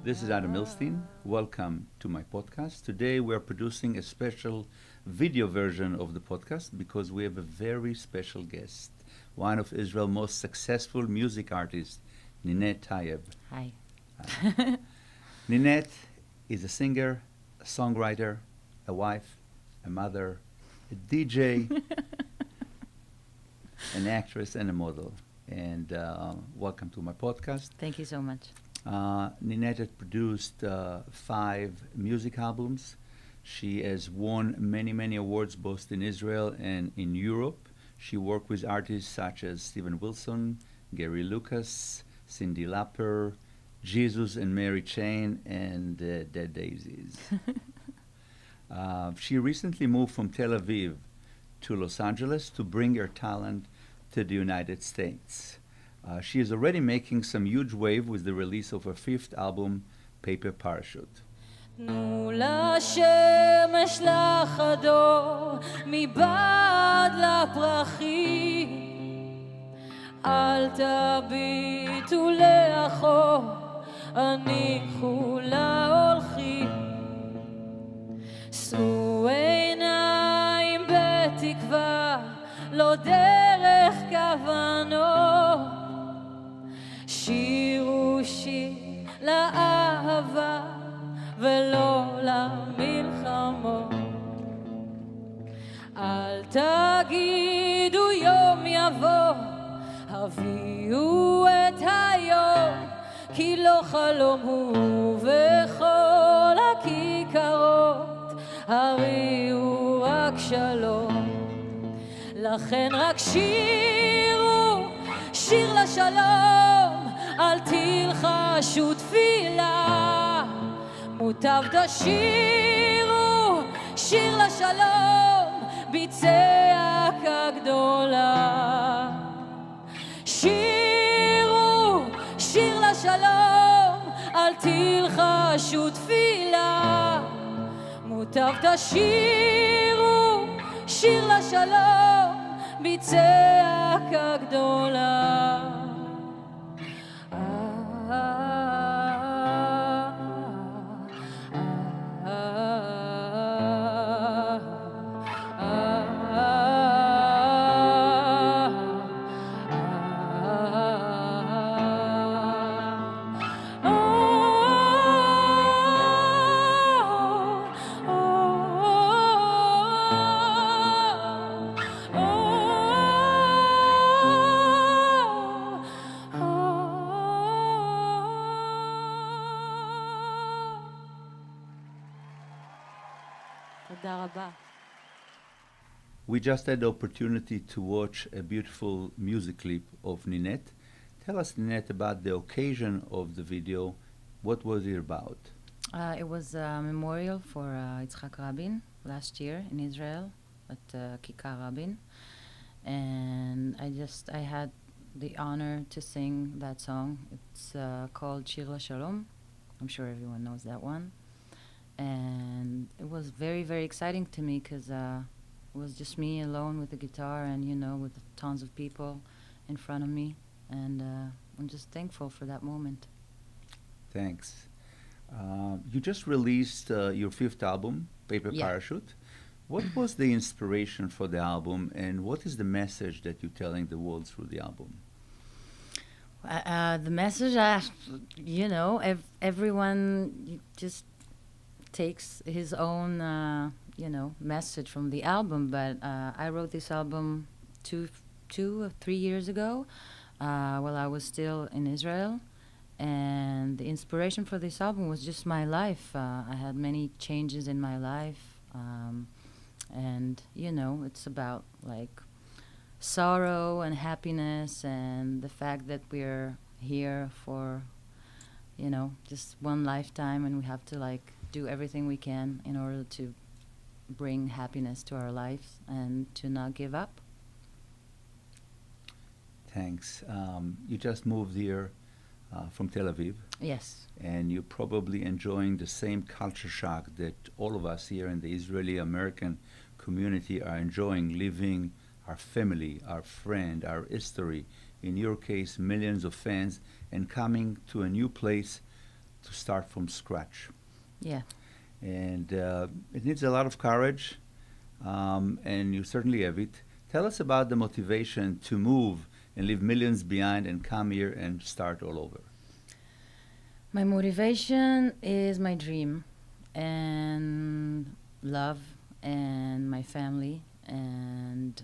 This is Adam Milstein. Welcome to my podcast. Today we're producing a special video version of the podcast because we have a very special guest, one of Israel's most successful music artists, Ninet Tayeb. Hi. Ninet is a singer, a songwriter, a wife, a mother, a DJ, an actress, and a model. And welcome to my podcast. Thank you so much. Ninet has produced 5 music albums. She has won many, many awards both in Israel and in Europe. She worked with artists such as Steven Wilson, Gary Lucas, Cyndi Lauper, Jesus and Mary Chain, and Dead Daisies. She recently moved from Tel Aviv to Los Angeles to bring her talent to the United States. She is already making some huge wave with the release of her 5th album, Paper Parachute. תנו לשמש לחדור מבעד לפרחים, אל תביטו לאחור, הניחו להולכים. שאו עיניים בתקווה, לא דרך כוונות. שירו שיר לאהבה ולא למלחמות. אל תגידו יום יבוא, הביאו את היום, כי לא חלום הוא בכל הכיכרות, הריעו רק שלום. לכן רק שירו שיר לשלום, אל תלחשו תפילה, מוטב תשירו שיר לשלום בצעקה גדולה. שירו שיר לשלום, אל תלחשו תפילה, מוטב תשירו שיר לשלום בצעקה גדולה. תודה רבה. We just had the opportunity to watch a beautiful music clip of Ninet. Tell us, Ninet, about the occasion of the video. What was it about? It was a memorial for Yitzhak Rabin last year in Israel at Kikar Rabin. And I had the honor to sing that song. It's called Shir LaShalom. I'm sure everyone knows that one. And it was very, very exciting to me because it was just me alone with the guitar and, with tons of people in front of me. And I'm just thankful for that moment. Thanks. You just released your 5th album, Paper Parachute. What was the inspiration for the album, and what is the message that you're telling the world through the album? The message, everyone just takes his own, message from the album. But I wrote this album two or 3 years ago while I was still in Israel. And the inspiration for this album was just my life. I had many changes in my life. And, it's about, sorrow and happiness and the fact that we're here for, just one lifetime, and we have to, do everything we can in order to bring happiness to our lives and to not give up. Thanks. You just moved here from Tel Aviv. Yes. And you're probably enjoying the same culture shock that all of us here in the Israeli-American community are enjoying, living our family, our friend, our history, in your case, millions of fans, and coming to a new place to start from scratch. Yeah. And it needs a lot of courage, and you certainly have it. Tell us about the motivation to move and leave millions behind and come here and start all over. My motivation is my dream and love and my family. And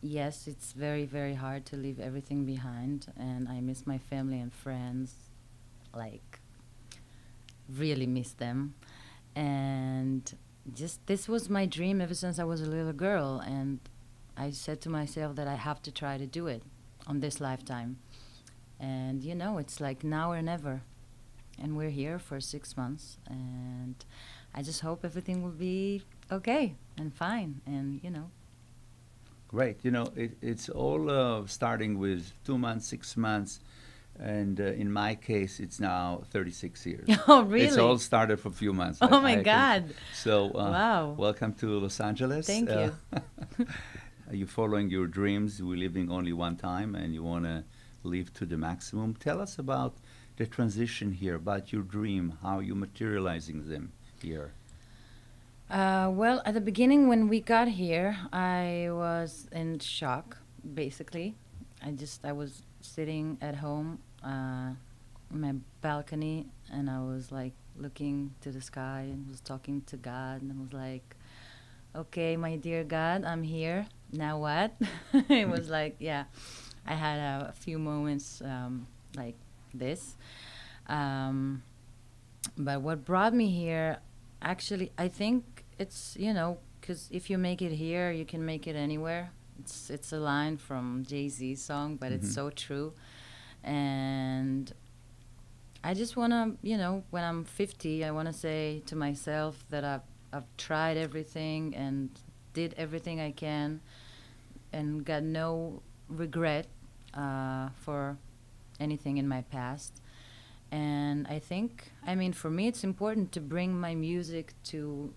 yes, it's very, very hard to leave everything behind. And I miss my family and friends, like, really miss them. And just this was my dream ever since I was a little girl. And I said to myself that I have to try to do it on this lifetime. And, you know, it's like now or never. And we're here for 6 months, and I just hope everything will be okay and fine, and, you know. Great. You know, it's all starting with 2 months, 6 months, and in my case, it's now 36 years. Oh, really? It's all started for a few months. Oh, my God. So, Wow. welcome to Los Angeles. Thank you. You're following your dreams. We're living only one time, and you want to live to the maximum. Tell us about the transition here, about your dream, how you materializing them here. Well, at the beginning when we got here, I was in shock, basically. I was sitting at home in my balcony, and I was like looking to the sky and was talking to God, and I was like, okay, my dear God, I'm here. Now what? It was like, yeah, I had a few moments like this. But what brought me here, actually, I think it's, you know, because if you make it here, you can make it anywhere. It's a line from Jay-Z's song, but it's so true. And I just want to, you know, when I'm 50, I want to say to myself that I've tried everything and did everything I can and got no regret for anything in my past. And I think, I mean, for me, it's important to bring my music to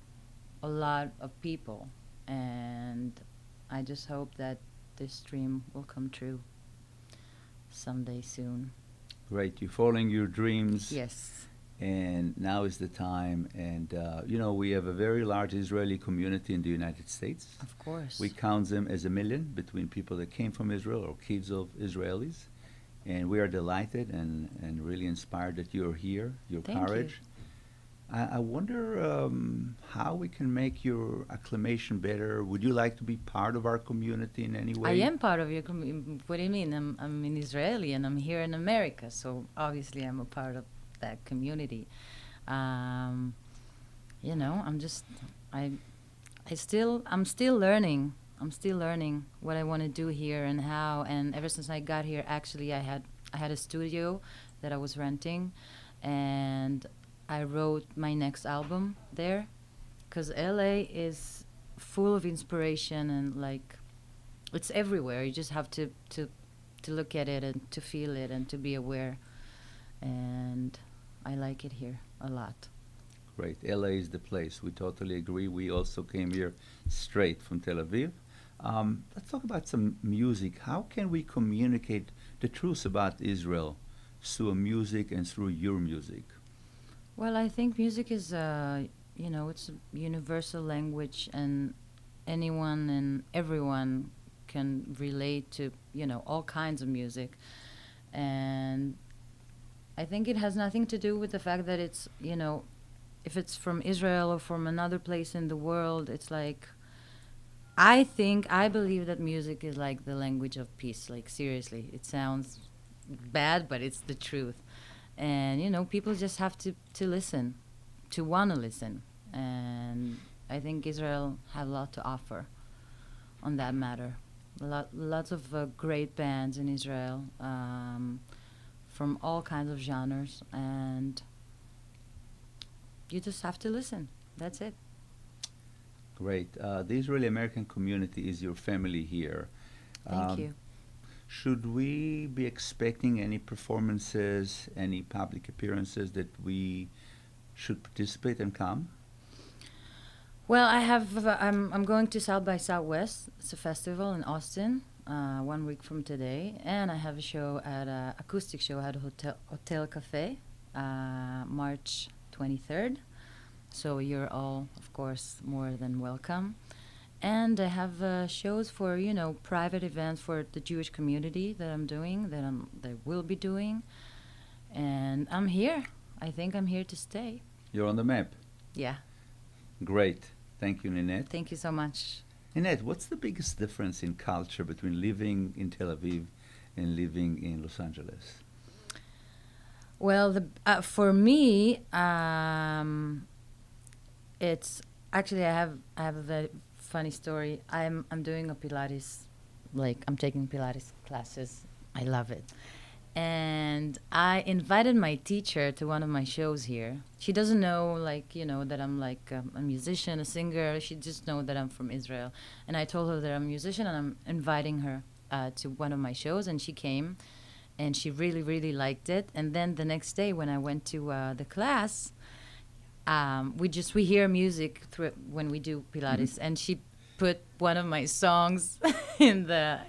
a lot of people. And I just hope that this dream will come true someday soon. Great. You're following your dreams. Yes. And now is the time. And, you know, we have a very large Israeli community in the United States. Of course. We count them as 1 million between people that came from Israel or kids of Israelis. And we are delighted and really inspired that you're here, your Thank courage. I wonder how we can make your acclamation better. Would you like to be part of our community in any way? I am part of your community. What do you mean? I'm an Israeli and I'm here in America, so obviously I'm a part of that community. You know, I'm still learning. I'm still learning what I want to do here and how. And ever since I got here, actually, I had a studio that I was renting, and I wrote my next album there, because LA is full of inspiration and like it's everywhere. You just have to look at it and to feel it and to be aware. And I like it here a lot. Great. LA is the place. We totally agree. We also came here straight from Tel Aviv. Let's talk about some music. How can we communicate the truth about Israel through music and through your music? Well, I think music is, you know, it's a universal language, and anyone and everyone can relate to, you know, all kinds of music. And I think it has nothing to do with the fact that it's, you know, if it's from Israel or from another place in the world, it's like, I believe that music is like the language of peace. Like, seriously, it sounds bad, but it's the truth. And, you know, people just have to listen, to want to listen. And I think Israel has a lot to offer on that matter. Lots of great bands in Israel from all kinds of genres. And you just have to listen. That's it. Great. The Israeli-American community is your family here. Thank you. Should we be expecting any performances, any public appearances that we should participate and come? Well, I'm going to South by Southwest. It's a festival in Austin, 1 week from today, and I have a show at acoustic show at Hotel Cafe March 23rd. So you're all, of course, more than welcome. And I have shows for, private events for the Jewish community that I'm doing, that will be doing. And I'm here. I think I'm here to stay. You're on the map. Yeah. Great. Thank you, Ninet. Thank you so much. Ninet, what's the biggest difference in culture between living in Tel Aviv and living in Los Angeles? Well, for me, it's actually I have a very funny story. I'm doing a Pilates, I'm taking Pilates classes. I love it. And I invited my teacher to one of my shows here. She doesn't know, that I'm a musician, a singer. She just knows that I'm from Israel. And I told her that I'm a musician and I'm inviting her to one of my shows. And she came and she really, really liked it. And then the next day when I went to the class, we hear music when we do Pilates. And she put one of my songs in the,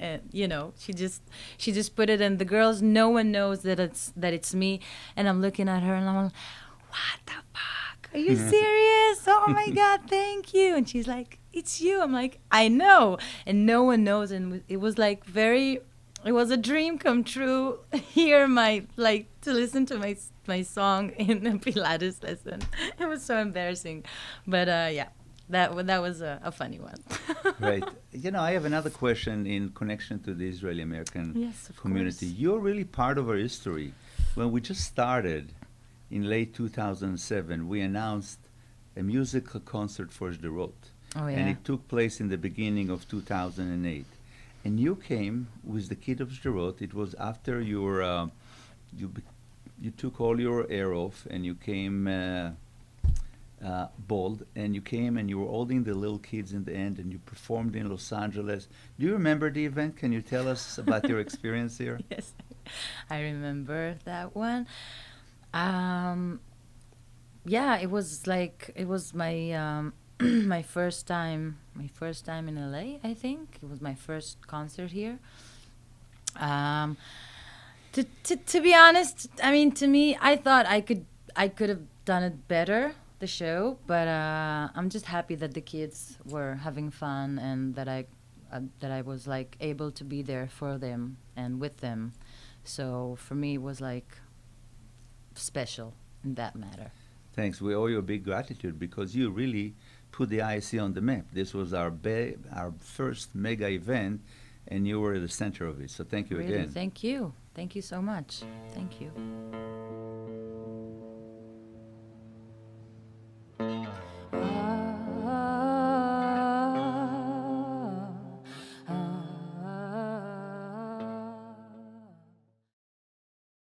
she just put it, and the girls, no one knows that it's me, and I'm looking at her and I'm like, what the fuck? Are you serious? Oh my God, thank you. And she's like, it's you. I'm like, I know, and no one knows, and it was it was a dream come true. Hear to listen to my song in a Pilates lesson. It was so embarrassing, but yeah. That was a funny one. Right. I have another question in connection to the Israeli-American community. Course. You're really part of our history. When we just started in late 2007, we announced a musical concert for Sderot. Oh, yeah. And it took place in the beginning of 2008. And you came with the kid of Sderot. It was after you took all your hair off and you came... bald, and you came and you were holding the little kids in the end, and you performed in Los Angeles. Do you remember the event? Can you tell us about your experience here? Yes, I remember that one. Yeah, it was my my first time in LA. I think it was my first concert here. To be honest, I mean, to me, I thought I could have done it better, the show, but I'm just happy that the kids were having fun and that I was able to be there for them and with them. So for me, it was special in that matter. Thanks. We owe you a big gratitude because you really put the ISC on the map. This was our first mega event, and you were at the center of it. So thank you Really, again. thank you. Thank you so much. Thank you.